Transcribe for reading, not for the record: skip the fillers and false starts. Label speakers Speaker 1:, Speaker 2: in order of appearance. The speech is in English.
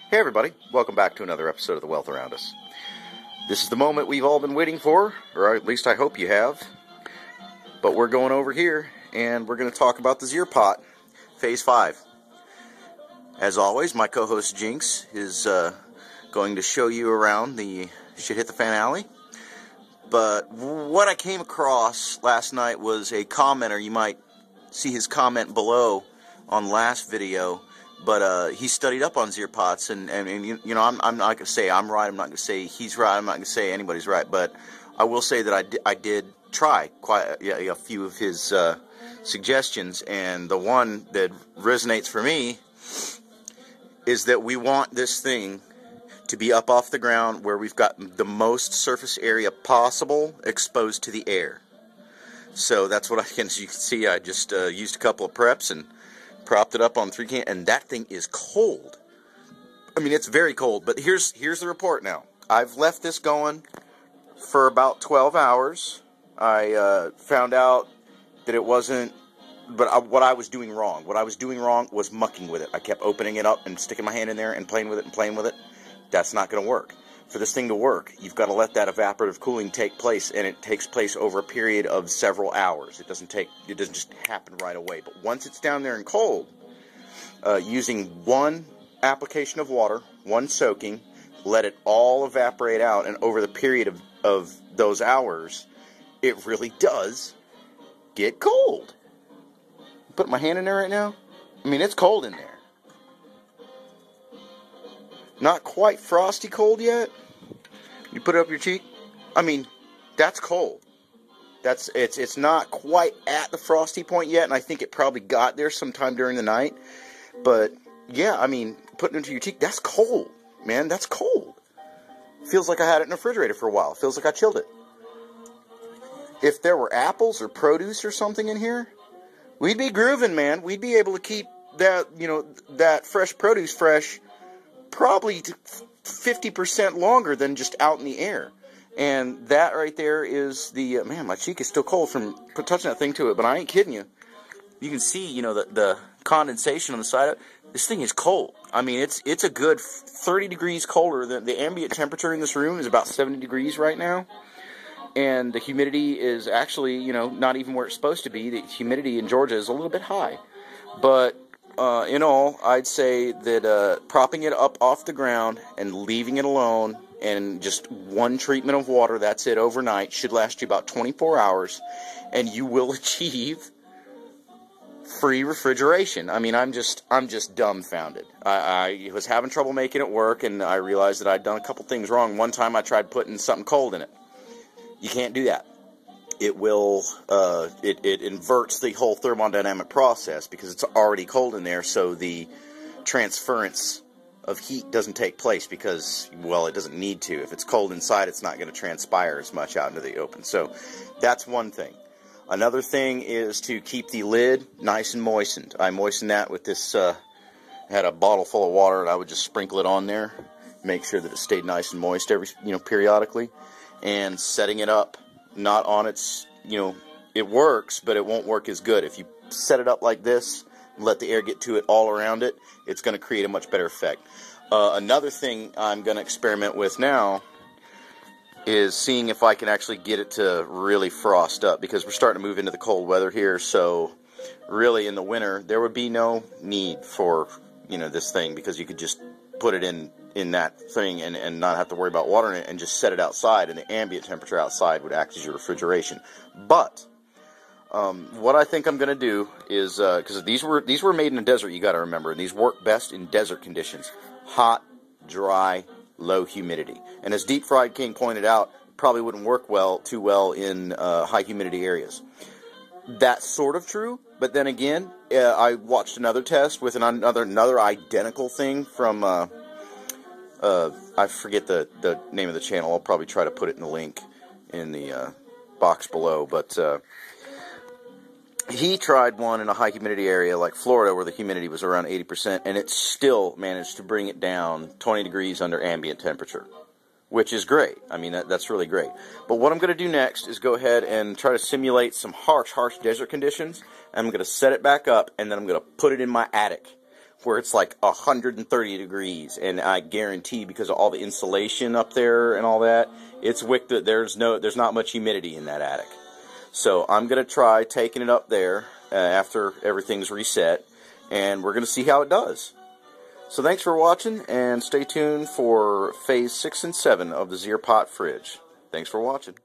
Speaker 1: Hey everybody, welcome back to another episode of The Wealth Around Us. This is the moment we've all been waiting for, or at least I hope you have. But we're going over here, and we're going to talk about the Zir Pot, Phase 5. As always, my co-host Jinx is going to show you around the Shit Hit the Fan Alley. But what I came across last night was a commenter. You might see his comment below on last video. But he studied up on Zir pots, and you know, I'm not going to say I'm right, I'm not going to say he's right, I'm not going to say anybody's right, but I will say that I did try quite a few of his suggestions, and the one that resonates for me is that we want this thing to be up off the ground where we've got the most surface area possible exposed to the air. So that's what as you can see, I just used a couple of preps and propped it up on frikkin, and that thing is cold. I mean, it's very cold, but here's the report now. I've left this going for about 12 hours. I found out that it wasn't, what I was doing wrong. What I was doing wrong was mucking with it. I kept opening it up and sticking my hand in there and playing with it and playing with it. That's not going to work. For this thing to work, you've got to let that evaporative cooling take place, and it takes place over a period of several hours. It doesn't just happen right away. But once it's down there and cold, using one application of water, one soaking, let it all evaporate out, and over the period of those hours, it really does get cold. Put my hand in there right now. I mean, it's cold in there. Not quite frosty cold yet. You put it up your cheek. I mean, that's cold. It's not quite at the frosty point yet, and I think it probably got there sometime during the night. But yeah, I mean, putting it into your cheek, that's cold, man. That's cold. Feels like I had it in the refrigerator for a while. Feels like I chilled it. If there were apples or produce or something in here, we'd be grooving, man. We'd be able to keep that, that fresh produce fresh probably 50% longer than just out in the air. And that right there is the, man, my cheek is still cold from touching that thing to it, but I ain't kidding you. You can see, the condensation on the side of it. This thing is cold. I mean, it's a good 30 degrees colder. The ambient temperature in this room is about 70 degrees right now. And the humidity is actually, not even where it's supposed to be. The humidity in Georgia is a little bit high. But in all, I'd say that propping it up off the ground and leaving it alone and just one treatment of water, that's it, overnight, should last you about 24 hours, and you will achieve free refrigeration. I mean, I'm just dumbfounded. I was having trouble making it work, and I realized that I'd done a couple things wrong. One time I tried putting something cold in it. You can't do that. It will, it inverts the whole thermodynamic process because it's already cold in there, so the transference of heat doesn't take place because, well, it doesn't need to. If it's cold inside, it's not going to transpire as much out into the open. So that's one thing. Another thing is to keep the lid nice and moistened. I moistened that with this, had a bottle full of water, and I would just sprinkle it on there, make sure that it stayed nice and moist periodically, and setting it up. Not on its, it works, but it won't work as good. If you set it up like this, and let the air get to it all around it, it's going to create a much better effect. Another thing I'm going to experiment with now is seeing if I can actually get it to really frost up, because we're starting to move into the cold weather here, so really in the winter, there would be no need for, this thing, because you could just put it in that thing and not have to worry about water in it and just set it outside, and the ambient temperature outside would act as your refrigeration. But what I think I'm going to do is, because these were made in the desert, you got to remember, and these work best in desert conditions. Hot, dry, low humidity. And as Deep Fried King pointed out, probably wouldn't work too well in high humidity areas. That's sort of true, but then again, I watched another test with another identical thing from I forget the name of the channel. I'll probably try to put it in the link in the box below. But he tried one in a high humidity area like Florida where the humidity was around 80%, and it still managed to bring it down 20 degrees under ambient temperature, which is great. I mean, that's really great. But what I'm going to do next is go ahead and try to simulate some harsh desert conditions, and I'm going to set it back up, and then I'm going to put it in my attic, where it's like 130 degrees, and I guarantee because of all the insulation up there and all that, it's wicked that there's not much humidity in that attic. So I'm gonna try taking it up there after everything's reset, and we're gonna see how it does. So thanks for watching, and stay tuned for phase 6 and 7 of the Zierpot fridge. Thanks for watching.